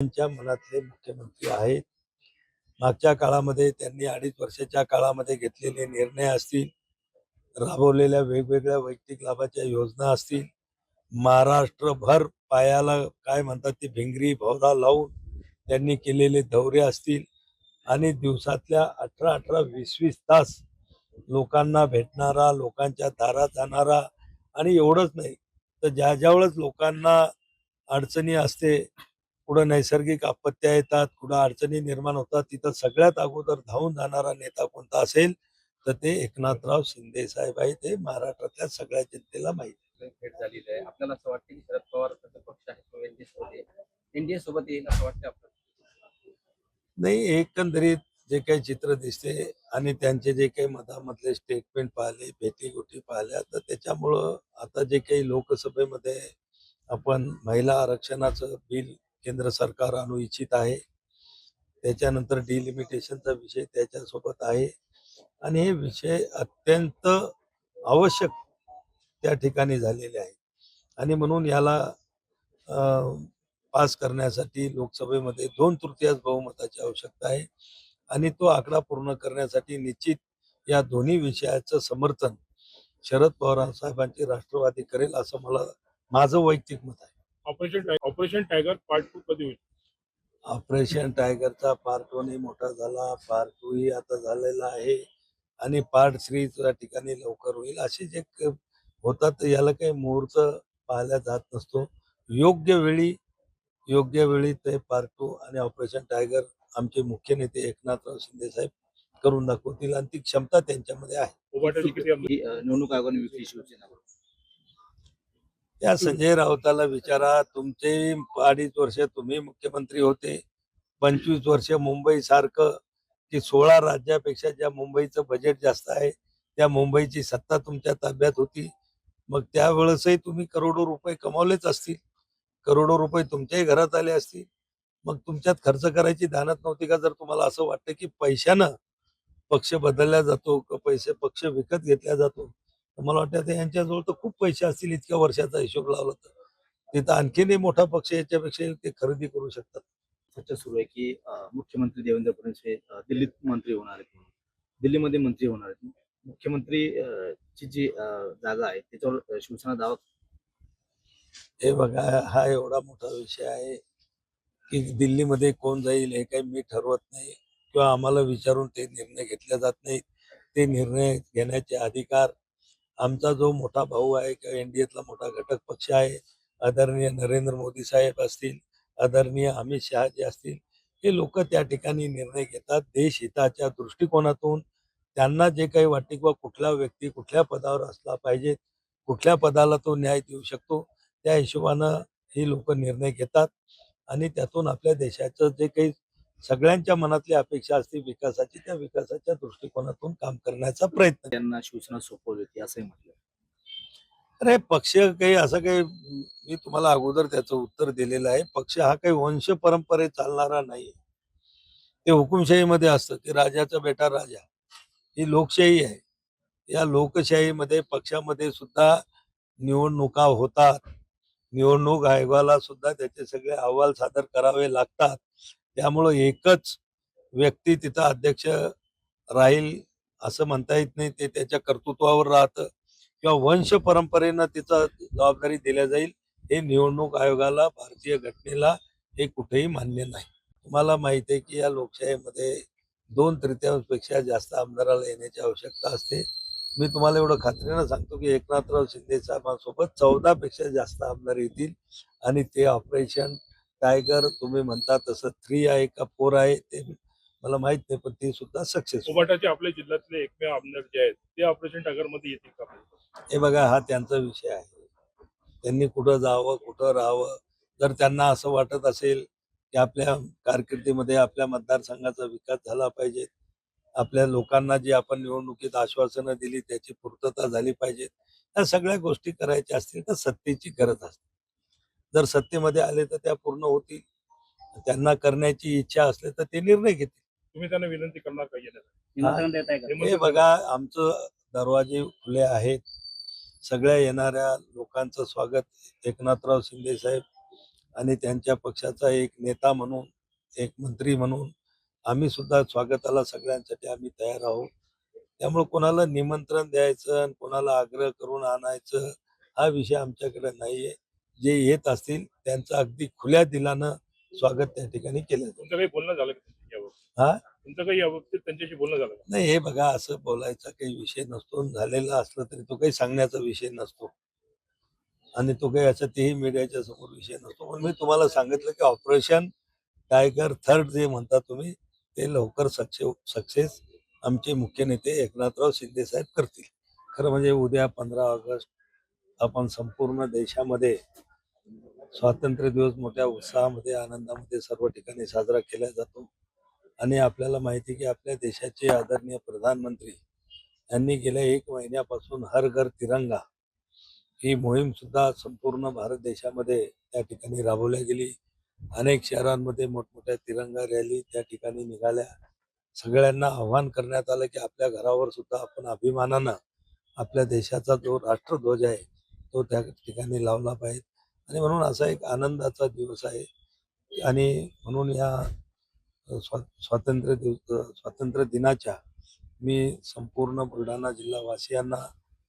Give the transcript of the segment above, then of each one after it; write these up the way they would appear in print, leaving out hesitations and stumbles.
त्यांच्या मनातले मुख्यमंत्री आहेत. मागच्या काळामध्ये त्यांनी 2.5 वर्षाच्या काळामध्ये घेतलेले निर्णय असतील, राबवलेल्या वेगवेगळ्या वैयक्तिक लाभाच्या योजना असतील, महाराष्ट्रभर पायाला काय म्हणतात ते भिंगरी भोवरा लावून त्यांनी केलेले दौरे असतील आणि दिवसातल्या 18-18, 20-20 तास लोकांना भेटणारा, लोकांच्या दारात जाणारा आणि एवढंच नाही तर ज्यावेळेस लोकांना अडचणी असते, कुठं नैसर्गिक आपत्त्या येतात, कुठं अडचणी निर्माण होतात, तिथं सगळ्यात अगोदर धावून जाणारा नेता कोणता असेल तर ते एकनाथराव शिंदे साहेब आहे. ते महाराष्ट्रातल्या सगळ्या जनतेला माहिती आहे. भेट झालेली आहे. आपल्याला असं वाटतं की शरद पवार पक्ष आहे तो एनडीए सोबत येईल असं वाटतं आपल्याला? नाही, एकंदरीत जे काही चित्र दिसते आणि त्यांचे जे काही मधामधले स्टेटमेंट पाहिले, भेटीगोटी पाहिल्या, तर त्याच्यामुळं आता जे काही लोकसभेमध्ये आपण महिला आरक्षणाचं बिल केंद्र सरकार आणू इच्छित आहे. त्याच्यानंतर डिलिमिटेशनचा विषय त्याच्यासोबत आहे आणि हे विषय अत्यंत आवश्यक त्या ठिकाणी झालेले आहे आणि म्हणून याला पास करण्यासाठी लोकसभेमध्ये 2/3 बहुमताची आवश्यकता आहे आणि तो आकडा पूर्ण करण्यासाठी निश्चित या दोन्ही विषयाचं समर्थन शरद पवार साहेबांची राष्ट्रवादी करेल असं माझं वैयक्तिक मत आहे. ऑपरेशन टायगर पार्ट 2 कधी होईल? ऑपरेशन टायगरचा पार्ट 1 मोठा झाला, पार्ट 2 ही आता झालेला आहे आणि पार्ट 3 त्या ठिकाणी लवकर होईल. असे जे होतात याला काही मुहूर्त पाहिला जात नसतो. योग्य वेळी ते पार्ट 2 आणि ऑपरेशन टायगर आमचे मुख्य नेते एकनाथराव शिंदे साहेब करून दाखवतील आणि ती क्षमता त्यांच्यामध्ये आहे. उभाटाची किती निवडणूक आयोगाने विक्री शिवसेना त्या संजय राऊताला विचारा. तुमचे 2.5 वर्ष तुम्ही मुख्यमंत्री होते, 25 वर्ष मुंबई सारखं की 16 राज्यापेक्षा ज्या मुंबईचं बजेट जास्त आहे त्या मुंबईची सत्ता तुमच्या ताब्यात होती. मग त्यावेळेसही तुम्ही करोडो रुपये कमावलेच असतील, करोडो रुपये तुमच्याही घरात आले असतील. मग तुमच्यात खर्च करायची धानत नव्हती का? जर तुम्हाला असं वाटतं की पैशानं पक्ष बदलला जातो, पक्ष विकत घेतला जातो, तर मला वाटतं यांच्याजवळ तर खूप पैसे असतील. इतक्या वर्षाचा हिशोब लावला तर तिथं आणखीनही मोठा पक्ष याच्यापेक्षा ते खरेदी करू शकतात. चर्चा सुरू आहे की मुख्यमंत्री देवेंद्र फडणवीस हे दिल्लीत मंत्री होणार आहेत म्हणून, दिल्लीमध्ये मंत्री होणार आहेत. मुख्यमंत्री ची जी जागा आहे त्याच्यावर शिवसेना दावा. हे बघा, हा एवढा मोठा विषय आहे की दिल्लीमध्ये कोण जाईल हे काही मी ठरवत नाही किंवा आम्हाला विचारून ते निर्णय घेतले जात नाहीत. ते निर्णय घेण्याचे अधिकार आमचा जो मोठा भाऊ आहे किंवा एनडीएतला मोठा घटक पक्ष आहे, आदरणीय नरेंद्र मोदी साहेब असतील, आदरणीय अमित शहा जे असतील, हे लोक त्या ठिकाणी निर्णय घेतात देशहिताच्या दृष्टिकोनातून. त्यांना जे काही वाटते किंवा कुठला व्यक्ती कुठल्या पदावर असला पाहिजे, कुठल्या पदाला तो न्याय देऊ शकतो, त्या हिशोबानं ही लोक निर्णय घेतात आणि त्यातून आपल्या देशाचं जे काही सगळ्यांच्या मनातली अपेक्षा असते विकासाची, त्या विकासाच्या दृष्टिकोनातून काम करण्याचा प्रयत्न. त्यांना शिवसेना सोपवली होती असंही म्हटलं. अरे पक्ष काही असं काही, मी तुम्हाला अगोदर त्याचं उत्तर दिलेलं आहे. पक्ष हा काही वंश परंपरे चालणारा नाही. ते हुकुमशाहीमध्ये असतं की राजाचा बेटा राजा. ही लोकशाही आहे. या लोकशाहीमध्ये पक्षामध्ये सुद्धा निवडणुका होतात. निवडणूक आयोगाला सुद्धा त्याचे सगळे अहवाल सादर करावे लागतात. त्यामुळं एकच व्यक्ती तिथं अध्यक्ष राहील असं म्हणता येत नाही. ते त्याच्या कर्तृत्वावर राहतं किंवा वंश परंपरेनं तिचं जबाबदारी दिल्या जाईल, हे निवडणूक आयोगाला, भारतीय घटनेला हे कुठेही मान्य नाही. तुम्हाला माहिती आहे की या लोकशाहीमध्ये 2/3पेक्षा जास्त आमदाराला येण्याची आवश्यकता असते. मी तुम्हाला एवढं खात्रीनं सांगतो की एकनाथराव शिंदे साहेबांसोबत 14 पेक्षा जास्त आमदार येतील आणि ते ऑपरेशन टायगर तुम्ही म्हणता तसं 3 आहे का 4 आहे ते मला माहित नाही, पण ते सुद्धा सक्सेस. उभाटाचे आपल्या जिल्ह्यातले एकमेव आमदार जे आहेत ते ऑपरेशन टायगर मध्ये येतील का? हे बघा, हा त्यांचा विषय आहे. त्यांनी कुठं जावं, कुठं राहावं. जर त्यांना असं वाटत असेल की आपल्या कारकिर्दीमध्ये आपल्या मतदारसंघाचा विकास झाला पाहिजे, आपल्या लोकांना जी आपण निवडणुकीत आश्वासनं दिली त्याची पूर्तता झाली पाहिजे, या सगळ्या गोष्टी करायच्या असतील तर सत्तेची गरज असते. जर सत्तेमध्ये आले तर त्या पूर्ण होतील. त्यांना करण्याची इच्छा असली तर ते निर्णय घेतील. तुम्ही त्यांना विनंती करणार का येण्यासाठी? निमंत्रण देत आहे का? हे बघा, आमचं दरवाजे खुले आहेत. सगळ्या येणाऱ्या लोकांचं स्वागत एकनाथराव शिंदे साहेब आणि त्यांच्या पक्षाचा एक नेता म्हणून, एक मंत्री म्हणून आम्ही सुद्धा स्वागताला सगळ्यांसाठी आम्ही तयार आहोत. त्यामुळे कोणाला निमंत्रण द्यायचं आणि कोणाला आग्रह करून आणायचं हा विषय आमच्याकडे नाहीये. जे येत असतील त्यांचं अगदी खुल्या दिलानं स्वागत त्या ठिकाणी केलं जातं. तुमचं काही बोलणं झालं का त्यांच्याशी याबाबत? हा तुमचं काही याबाबतीत त्यांच्याशी बोलणं झालं का? नाही, हे बघा, असं बोलायचा काही विषय नसतो आणि झालेला असला तरी तो काही सांगण्याचा विषय नसतो आणि तो काही असं तेही मीडियाच्या समोर विषय नसतो. पण मी तुम्हाला सांगितलं की ऑपरेशन टायगर थर्ड जे म्हणता तुम्ही ते लवकर सक्सेस आमचे मुख्य नेते एकनाथराव शिंदे साहेब करतील. खरं म्हणजे उद्या 15 ऑगस्ट आपण संपूर्ण देशामध्ये स्वातंत्र्य दिवस मोठ्या उत्साहामध्ये आनंदामध्ये सर्व ठिकाणी साजरा केला जातो आणि आपल्याला माहिती की आपल्या देशाचे आदरणीय प्रधानमंत्री यांनी गेल्या 1 महिन्यापासून हर घर तिरंगा ही मोहीम सुद्धा संपूर्ण भारत देशामध्ये त्या ठिकाणी राबवल्या गेली. अनेक शहरांमध्ये मोठमोठ्या तिरंगा रॅली त्या ठिकाणी निघाल्या. सगळ्यांना आव्हान करण्यात आलं की आपल्या घरावर सुद्धा आपण अभिमानानं आपल्या देशाचा जो राष्ट्रध्वज आहे तो त्या ठिकाणी लावला पाहिजे आणि म्हणून असा एक आनंदाचा दिवस आहे आणि म्हणून या स्वातंत्र्य दिनाच्या मी संपूर्ण बुलढाणा जिल्हा वासियांना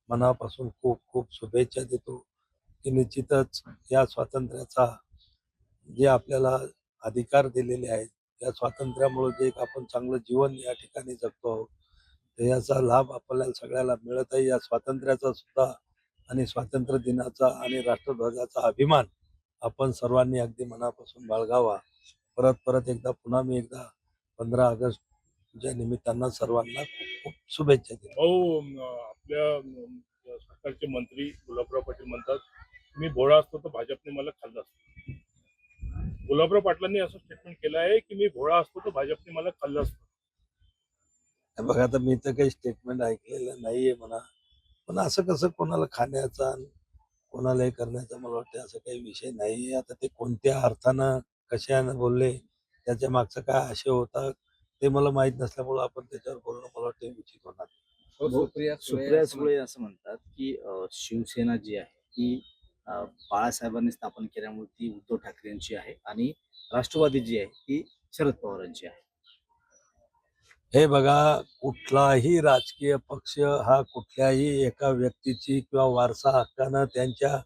मनापासून खूप खूप शुभेच्छा देतो की निश्चितच या स्वातंत्र्याचा जे आपल्याला अधिकार दिलेले आहेत या स्वातंत्र्यामुळे जे एक आपण चांगलं जीवन या ठिकाणी जगतो आहोत तर याचा लाभ आपल्याला सगळ्याला मिळत आहे. या स्वातंत्र्याचा सुद्धा आणि स्वातंत्र्य दिनाचा आणि राष्ट्रध्वजाचा अभिमान आपण सर्वांनी अगदी मनापासून बाळगावा. परत परत एकदा पुन्हा मी एकदा 15 ऑगस्टच्या निमित्तानं सर्वांना खूप खूप शुभेच्छा देतो. भाऊ, आपल्या सरकारचे मंत्री गुलाबराव पाटील म्हणतात मी भोळा असतो तर भाजपने मला खाल्लं असतं. गुलाबराव पाटलांनी असं स्टेटमेंट केलं आहे की मी भोळा असतो तर भाजपने मला खाल्लं असतं. हे बघा, आता मी तर काही स्टेटमेंट ऐकलेलं नाहीये म्हणा, पण असं कसं कोणाला खाण्याचा आणि कोणाला हे करण्याचा मला वाटतं असं काही विषय नाहीये. आता ते कोणत्या अर्थानं कशानं बोलले त्याच्या मागचा काय आशय होता ते मला माहित नसल्यामुळं आपण त्याच्यावर बोलणं मला वाटतं उचित होणार. सुप्रिया सुळे असं म्हणतात की शिवसेना जी आहे ती बाळासाहेबांनी स्थापन केल्यामुळे ती उद्धव ठाकरेंची आहे आणि राष्ट्रवादी जी आहे ती शरद पवारांची आहे. हे बघा, कुठलाही राजकीय पक्ष हा कुठल्याही एका व्यक्तीची किंवा वारसा हक्कानं त्यांच्या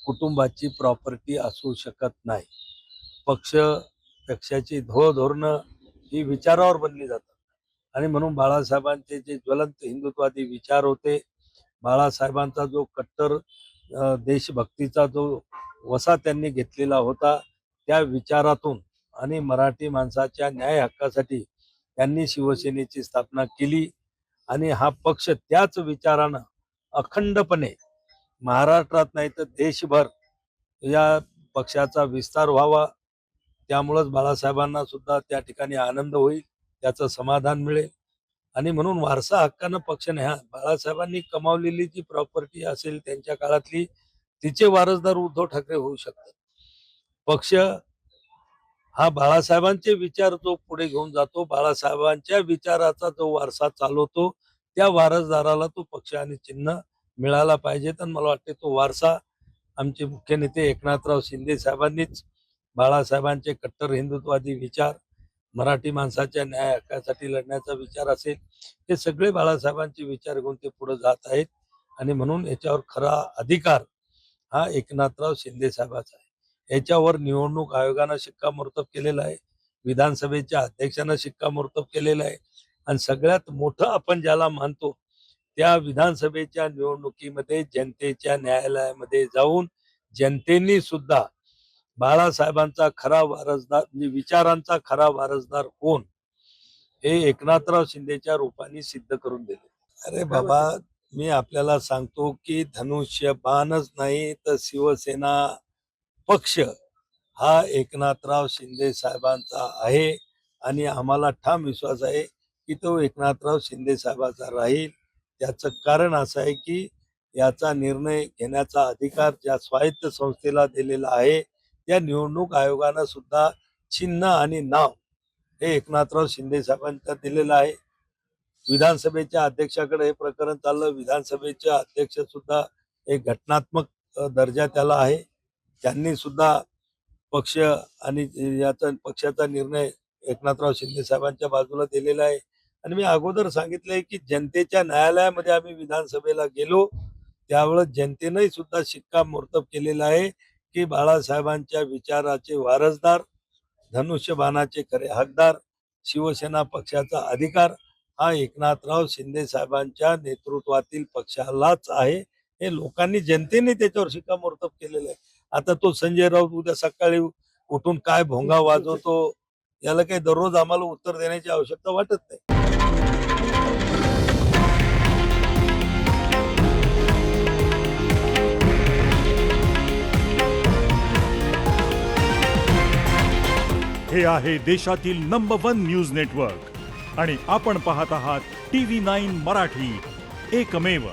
कुटुंबाची प्रॉपर्टी असू शकत नाही. पक्षाची धोरणं ही विचारावर बनली जातात आणि म्हणून बाळासाहेबांचे जे ज्वलंत हिंदुत्वादी विचार होते, बाळासाहेबांचा जो कट्टर देशभक्तीचा जो वसा त्यांनी घेतलेला होता त्या विचारातून आणि मराठी माणसाच्या न्याय हक्कासाठी त्यांनी शिवसेनेची स्थापना केली आणि हा पक्ष त्याच विचारानं अखंडपणे महाराष्ट्रात नाही तर देशभर या पक्षाचा विस्तार व्हावा. त्यामुळंच बाळासाहेबांना सुद्धा त्या ठिकाणी आनंद होईल, त्याचं समाधान मिळेल आणि म्हणून वारसा हक्कानं पक्ष नाही. हा, बाळासाहेबांनी कमावलेली जी प्रॉपर्टी असेल त्यांच्या काळातली तिचे वारसदार उद्धव ठाकरे होऊ शकतात. पक्ष हा बाळासाहेबांचे विचार जो पुढे घेऊन जातो, बाळासाहेबांच्या विचाराचा जो वारसा चालवतो त्या वारसदाराला तो पक्ष आणि चिन्ह मिळाला पाहिजे. तर मला वाटते तो वारसा आमचे मुख्य नेते एकनाथराव शिंदे साहेबांनीच बाळासाहेबांचे कट्टर हिंदुत्वादी विचार, मराठी माणसाच्या न्याय हक्कासाठी लढण्याचा विचार असेल, हे सगळे बाळासाहेबांचे विचार घेऊन ते पुढे जात आहेत आणि म्हणून याच्यावर खरा अधिकार हा एकनाथराव शिंदे साहेबाचा आहे. याच्यावर निवडणूक आयोगानं शिक्कामोर्तब केलेला आहे, विधानसभेच्या अध्यक्षानं शिक्कामोर्तब केलेलं आहे आणि सगळ्यात मोठं आपण ज्याला मानतो त्या विधानसभेच्या निवडणुकीमध्ये जनतेच्या न्यायालयामध्ये जाऊन जनतेने सुद्धा बाळासाहेबांचा खरा वारसदार म्हणजे विचारांचा खरा वारसदार कोण हे एकनाथराव शिंदेच्या रूपाने सिद्ध करून दिले. अरे बाबा, मी आपल्याला सांगतो की धनुष्यबाणच नाही तर शिवसेना पक्ष हा एकनाथराव शिंदे साहेबांचा आहे आणि आम्हाला ठाम विश्वास आहे की तो एकनाथराव शिंदे साहेबाचा राहील. त्याचं कारण असं आहे की याचा निर्णय घेण्याचा अधिकार ज्या स्वायत्त संस्थेला दिलेला आहे त्या निवडणूक आयोगानं सुद्धा चिन्ह आणि नाव हे एकनाथराव शिंदे साहेबांना दिलेलं आहे. विधानसभेच्या अध्यक्षाकडे हे प्रकरण चाललं, विधानसभेचे अध्यक्ष सुद्धा एक घटनात्मक दर्जा त्याला आहे. त्यांनी सुद्धा पक्ष आणि याचा पक्षाचा निर्णय एकनाथराव शिंदे साहेबांच्या बाजूला दिलेला आहे. आणि मी अगोदर सांगितलंय की जनतेच्या न्यायालयामध्ये आम्ही विधानसभेला गेलो त्यावेळेस जनतेने सुद्धा शिक्कामोर्तब केलेला आहे की बाळासाहेबांच्या विचाराचे वारसदार, धनुष्यबाणाचे खरे हकदार, शिवसेना पक्षाचा अधिकार हा एकनाथराव शिंदे साहेबांच्या नेतृत्वातील पक्षालाच आहे. हे लोकांनी जनतेने त्याच्यावर शिक्कामोर्तब केलेलं आहे. आता तो संजय राऊत उद्या सकाळी उठून काय भोंगा वाजवतो याला काही दररोज आम्हाला उत्तर देण्याची आवश्यकता वाटत नाही. हे आहे देशातील नंबर 1 न्यूज नेटवर्क आणि आपण पाहत आहात TV9 मराठी, एकमेव.